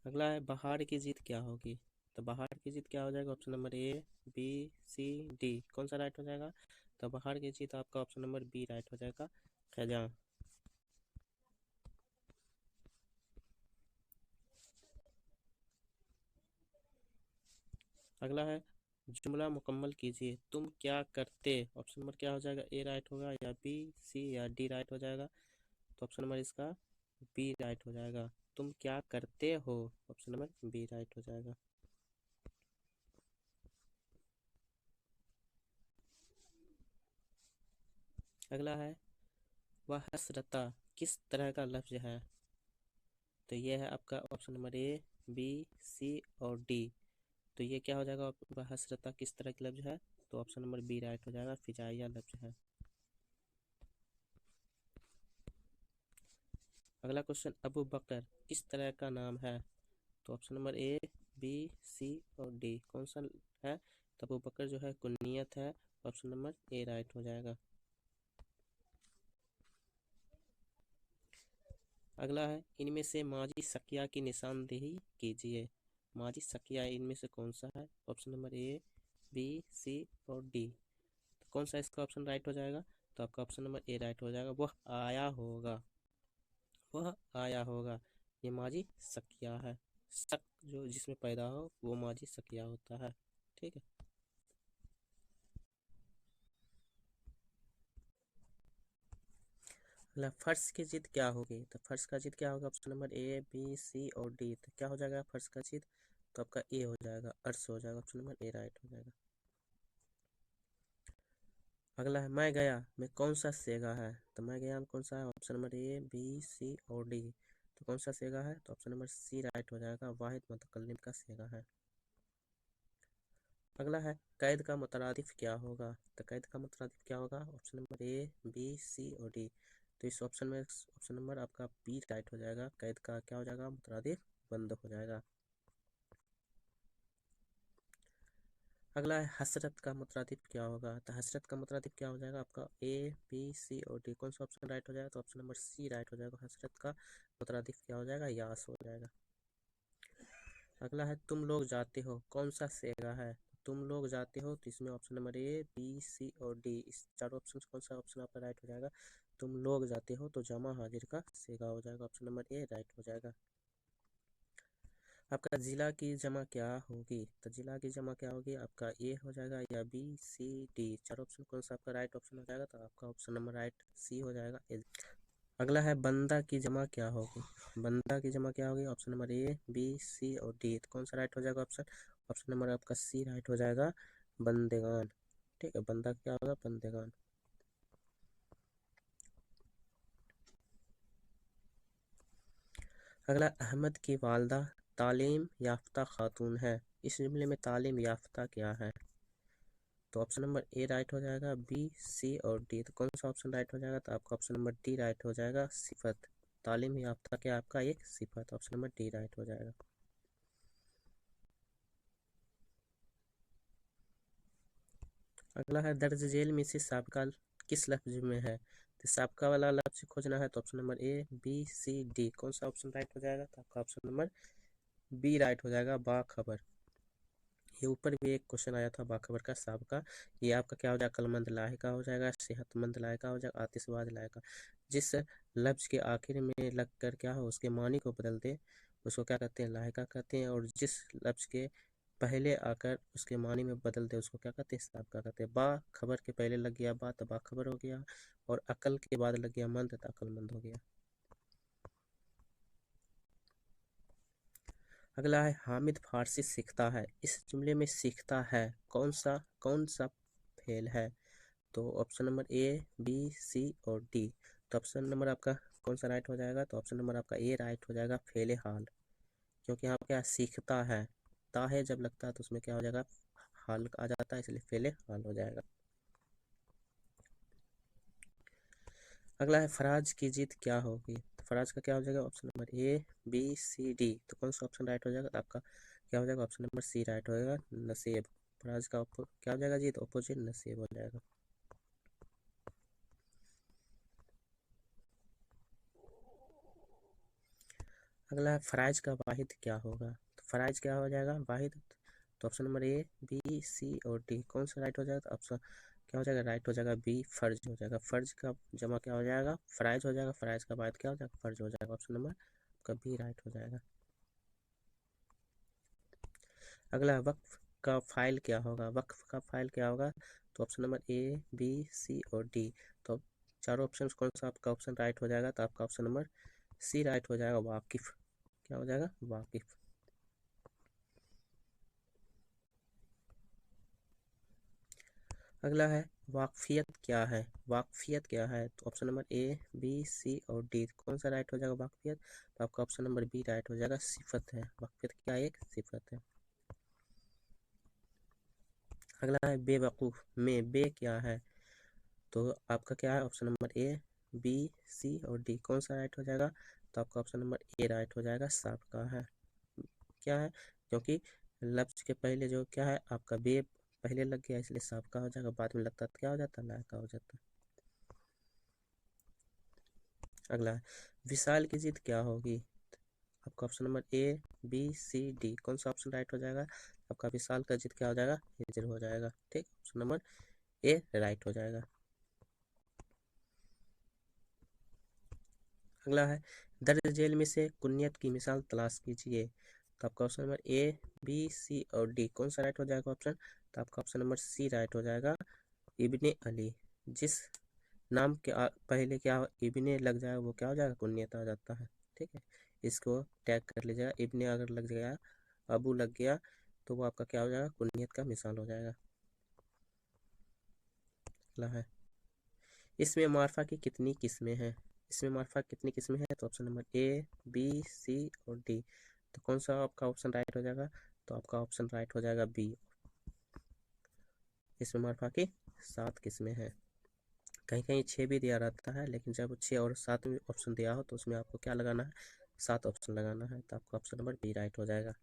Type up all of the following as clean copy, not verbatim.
अगला है बाहर की जीत क्या होगी। तो बाहर की जीत क्या हो जाएगा, option number A, B, C, D, कौन सा राइट हो जाएगा। तो बाहर की जीत आपका ऑप्शन नंबर बी राइट हो जाएगा, खजां। अगला है जुमला मुकम्मल कीजिए, तुम क्या करते, ऑप्शन नंबर क्या हो जाएगा, ए राइट होगा या बी, सी या डी राइट हो जाएगा। तो ऑप्शन नंबर इसका बी राइट हो जाएगा, तुम क्या करते हो, ऑप्शन नंबर बी राइट हो जाएगा। अगला है वह हसरता किस तरह का लफ्ज है। तो ये है आपका option number A, B, C और डी। तो ये क्या हो जाएगा, वह हसरता किस तरह की लफ्ज है। तो ऑप्शन नंबर बी राइट हो जाएगा, फिजाइया लफ्ज है। अगला क्वेश्चन, अबू बकर किस तरह का नाम है। तो option number A, B, C और डी, कौन सा है। तो अबू बकर जो है कुन्नियत है, ऑप्शन नंबर ए राइट हो जाएगा। अगला है इनमें से माजी सकिया की निशानदेही कीजिए। माजी सकिया इनमें से कौन सा है, option number A, B, C और डी। तो कौन सा इसका ऑप्शन राइट हो जाएगा। तो आपका ऑप्शन नंबर ए राइट हो जाएगा, वह आया होगा, वह आया होगा। ये माजी सकिया है, शक जो जिसमें पैदा हो वो माजी सकिया होता है। ठीक है। अगला फर्श की जिद क्या होगी। तो फर्श का जिद क्या होगा, option number A, B, C और डी। तो क्या हो जाएगा फर्श का जिद। तो आपका ए हो जाएगा, अर्श हो जाएगा, ऑप्शन नंबर ए राइट हो जाएगा। अगला है मैं गया में कौन सा सेगा है। तो मैं गया में कौन सा है, option number A, B, C और डी। तो कौन सा सेगा है। तो ऑप्शन नंबर सी राइट हो जाएगा, वाहिद मुतकल्लिम का सेगा है। अगला है कैद का मुतरादिफ क्या होगा। तो कैद का मुतरादिफ क्या होगा, option number A, B, C और डी। तो इस ऑप्शन में ऑप्शन नंबर आपका बी राइट हो जाएगा, कैद का क्या हो जाएगा, मुतरादिफ बंद हो जाएगा। अगला है हसरत का मुतरादिफ क्या होगा। तो हसरत का मुतरादिफ क्या हो जाएगा आपका ए, बी, सी और डी, कौन सा ऑप्शन राइट हो जाएगा। तो ऑप्शन नंबर सी राइट हो जाएगा, हसरत का मुतरादिफ क्या हो जाएगा, यास हो जाएगा। अगला है तुम लोग जाते हो कौन सा सेगा है। तुम लोग जाते हो तो इसमें option number A, B, C और डी, इस चारों ऑप्शन से कौन सा ऑप्शन आपका राइट हो जाएगा। तुम लोग जाते हो तो जमा हाजिर का सेगा हो जाएगा, ऑप्शन नंबर ए राइट हो जाएगा। आपका जिला की जमा क्या होगी। तो जिला की जमा क्या होगी, आपका ए हो जाएगा या बी, सी, डी, चार ऑप्शन कौन सा आपका राइट ऑप्शन हो जाएगा। तो आपका ऑप्शन नंबर राइट सी हो जाएगा। अगला है बंदा की जमा क्या होगी। बंदा की जमा क्या होगी, option number A, B, C और डी। तो कौन सा राइट हो जाएगा ऑप्शन, ऑप्शन नंबर आपका सी राइट हो जाएगा, बंदेगान। ठीक है, बंदा क्या होगा, बंदेगान। अगला अहमद की वालदा तालीम याफ्ता खातून है, इस जुमले में तालीम याफ्ता क्या है। तो ऑप्शन नंबर ए राइट हो जाएगा, बी, सी और डी। तो कौन सा ऑप्शन राइट हो जाएगा। तो आपका ऑप्शन नंबर डी राइट हो जाएगा, सिफत। तालीम याफ्ता क्या आपका एक सिफत, ऑप्शन नंबर डी राइट हो जाएगा। अगला है दर्ज झेल में से साबका किस लफ्ज में है। तो साबका वाला लफ्ज खोजना है। तो option number A, B, C, D, कौन सा ऑप्शन राइट हो जाएगा। तो आपका ऑप्शन नंबर बी राइट हो जाएगा, बाखबर। ये ऊपर भी एक क्वेश्चन आया था बाखबर का साबका। ये आपका क्या हो जाएगा, अक्लमंद लाहिका हो जाएगा, सेहतमंद लाहिका हो जाएगा, आतिशबाज लाहिका। जिस लफ्ज के आखिर में लग कर क्या हो उसके मानी को बदल दे उसको क्या कहते हैं, लाहिका कहते हैं। और जिस लफ्ज के पहले आकर उसके मानी में बदल दे उसको क्या कहते हैं, साबका कहते हैं। बा खबर के पहले लग गया बा तो बाखबर हो गया, और अकल के बाद लग गया मंद तो अक्लमंद हो गया। अगला है हामिद फारसी सीखता है, इस जुमले में सीखता है कौन सा फेल है। तो option number A, B, C और डी। तो ऑप्शन नंबर आपका कौन सा राइट हो जाएगा। तो ऑप्शन नंबर आपका ए राइट हो जाएगा, फेले हाल। क्योंकि यहाँ पे क्या सीखता है, ता है जब लगता है तो उसमें क्या हो जाएगा, हाल आ जाता है, इसलिए फेले हाल हो जाएगा। अगला है फराज की जीत क्या होगी। तो फराज का क्या हो जाएगा, option number A, B, C, D. तो कौन सा ऑप्शन राइट हो जाएगा। तो आपका क्या हो जाएगा, ऑप्शन नंबर सी राइट हो जाएगा, नसीब। फराज का क्या हो जाएगा, जीत अपोजिट नसीब हो जाएगा। अगला है फराइज का वाहिद क्या होगा, तो फराइज क्या हो जाएगा वाहिद, तो option number A B C और डी कौन सा राइट हो जाएगा, तो ऑप्शन क्या हो जाएगा, राइट हो जाएगा बी फर्ज हो जाएगा। फर्ज का जमा क्या हो जाएगा, फराइज हो जाएगा, फराइज का वाहिद क्या हो जाएगा, फर्ज हो जाएगा। ऑप्शन नंबर आपका बी राइट हो जाएगा। अगला वक्फ का फाइल क्या होगा, वक्फ का फाइल क्या होगा, तो option number A B C और डी, तो चारों ऑप्शन कौन सा आपका ऑप्शन राइट हो जाएगा, तो आपका ऑप्शन नंबर सी राइट हो जाएगा, वाकिफ। क्या हो जाएगा, वाकिफ। अगला है वाकफियत क्या है, वाकफियत क्या है, तो option number A B C और डी कौन सा राइट हो जाएगा वाकफियत, तो आपका ऑप्शन नंबर बी राइट हो जाएगा, सिफत है। वाकफियत क्या एक सिफत है। अगला है बेवकूफ़ में बे क्या है, तो आपका क्या है option number A B C और डी कौन सा राइट हो जाएगा, तो आपका ऑप्शन नंबर ए राइट हो जाएगा, साबका है। क्या है, क्योंकि लफ्ज के पहले जो क्या है आपका बे पहले लग गया इसलिए साबका हो जाएगा, बाद में लगता है तो क्या हो जाता है, लायका हो जाता है। अगला है विशाल की जिद क्या होगी, आपका option number A B C D कौन सा ऑप्शन राइट हो जाएगा, आपका विशाल का जिद क्या हो जाएगा, हिजर हो जाएगा। ठीक, ऑप्शन नंबर ए राइट हो जाएगा। अगला है दर्ज जेल में से कुन्नियत की मिसाल तलाश कीजिए, तो आपका option number A B C और डी कौन सा राइट हो जाएगा ऑप्शन, तो आपका ऑप्शन नंबर सी राइट हो जाएगा, इब्ने अली। जिस नाम के पहले क्या इब्ने लग जाएगा वो क्या हो जाएगा, कुन्नियत आ जाता है। ठीक है, इसको टैग कर लीजिएगा, इब्ने अगर लग गया, अबू लग गया, तो वो आपका क्या हो जाएगा, कुन्नियत का मिसाल हो जाएगा। अगला है इसमें मार्फा की कितनी किस्में हैं, इसमें मार्फा कितनी किस्में हैं, तो option number A B C और डी, तो कौन सा आपका ऑप्शन राइट हो जाएगा, तो आपका ऑप्शन राइट हो जाएगा बी। इसमें मार्फा की 7 किस्में हैं, कहीं कहीं 6 भी दिया रहता है, लेकिन जब 6 और 7 में ऑप्शन दिया हो तो उसमें आपको क्या लगाना है, 7 ऑप्शन लगाना है, तो आपका ऑप्शन नंबर बी राइट हो जाएगा।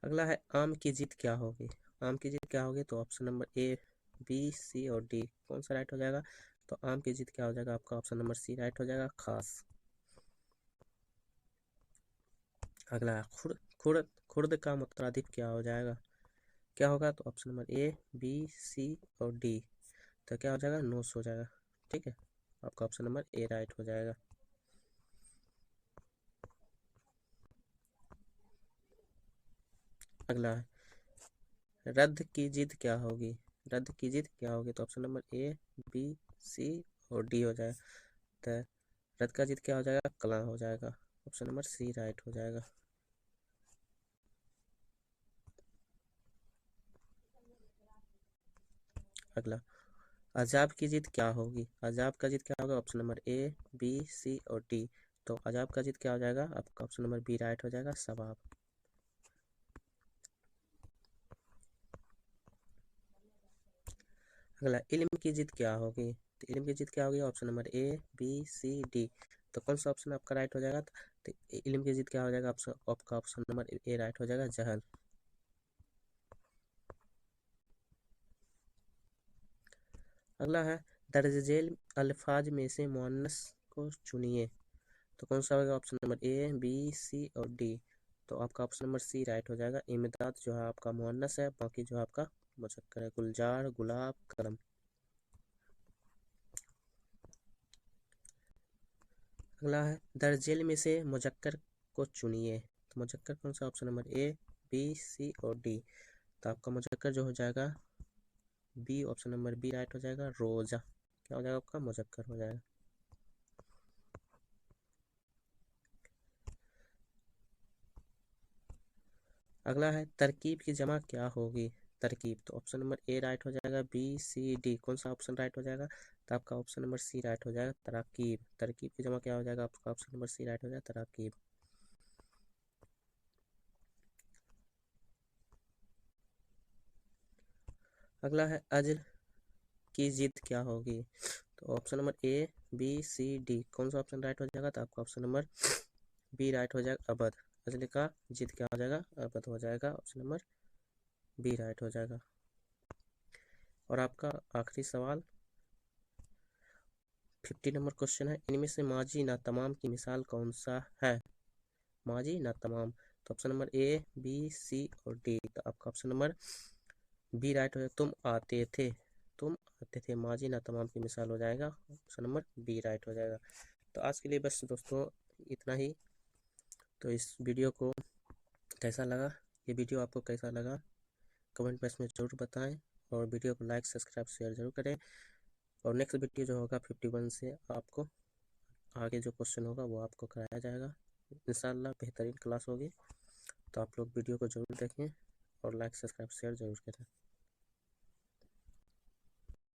अगला है आम की जीत क्या होगी, आम की जीत क्या होगी, तो option number A B C और डी कौन सा राइट हो जाएगा, तो आम की जीत क्या हो जाएगा, आपका ऑप्शन नंबर सी राइट हो जाएगा, खास। अगला है खुर्द खुर्द खुर्द का मुतरादिफ क्या हो जाएगा, क्या होगा, तो option number A B C और डी, तो क्या हो जाएगा, नोस हो जाएगा। ठीक है, आपका ऑप्शन नंबर ए राइट हो जाएगा। अगला है रद्द की जिद क्या होगी, रद्द की जिद क्या होगी, तो option number A B C और डी हो जाएगा, तो रद्द का जिद क्या हो जाएगा, कला हो जाएगा, ऑप्शन नंबर सी राइट हो जाएगा। अगला अजाब की जिद क्या होगी, अजाब का जिद क्या होगा, option number A B C और डी, तो अजाब का जिद क्या हो जाएगा, आपका ऑप्शन नंबर बी राइट हो जाएगा, सवाब। अगला इल्म की जिद क्या होगी, तो इल्म की जिद क्या होगी, option number A B C D, तो कौन सा ऑप्शन आपका राइट हो जाएगा, तो इल्म की जिद क्या हो जाएगा, आपका ऑप्शन नंबर ए राइट हो जाएगा, जहल। अगला है दर्ज झेल अल्फाज में से मुअन्नस को चुनिए, तो कौन सा होगा, option number A B C और डी, तो आपका ऑप्शन नंबर सी राइट हो जाएगा, इमदाद जो है आपका मुअन्नस है, बाकी जो है आपका मुज़क्कर है, गुलजार गुलाब कलम। अगला है दर्जेल में से मुज़क्कर को चुनिए, तो मुज़क्कर कौन सा, option number A B C और डी, तो आपका मुज़क्कर जो हो जाएगा B, option number B right हो जाएगा, रोज़ा। क्या हो जाएगा, आपका मुज़क्कर हो जाएगा। अगला है तरकीब की जमा क्या होगी, तरकीब, तो ऑप्शन नंबर ए राइट हो जाएगा, बी सी डी कौन सा ऑप्शन राइट हो जाएगा, तो आपका ऑप्शन नंबर सी राइट हो जाएगा, तराकीब। तरकीब की जमा क्या हो जाएगा, आपका ऑप्शन नंबर सी राइट हो जाएगा, तराकीब। अगला है अजल की जिद क्या होगी, तो option number A B C D कौन सा ऑप्शन राइट हो जाएगा, तो आपका ऑप्शन नंबर बी राइट हो जाएगा, अबद। अजल का जिद क्या हो जाएगा, अबद हो जाएगा, ऑप्शन नंबर बी राइट हो जाएगा। और आपका आखिरी सवाल, 50 नंबर क्वेश्चन है, इनमें से माजी ना तमाम की मिसाल कौन सा है? माजी ना तमाम, तो option number A, B, C और डी। तो आपका ऑप्शन नंबर बी राइट हो जाएगा। तुम आते थे, तुम आते थे, माजी ना तमाम की मिसाल हो जाएगा, ऑप्शन नंबर बी राइट हो जाएगा। तो आज के लिए बस दोस्तों इतना ही। तो इस वीडियो को कैसा लगा, ये वीडियो आपको कैसा लगा कमेंट बॉक्स में ज़रूर बताएं, और वीडियो को लाइक सब्सक्राइब शेयर ज़रूर करें। और नेक्स्ट वीडियो जो होगा 51 से आपको आगे जो क्वेश्चन होगा वो आपको कराया जाएगा इंशाल्लाह। बेहतरीन क्लास होगी, तो आप लोग वीडियो को ज़रूर देखें और लाइक सब्सक्राइब शेयर ज़रूर करें।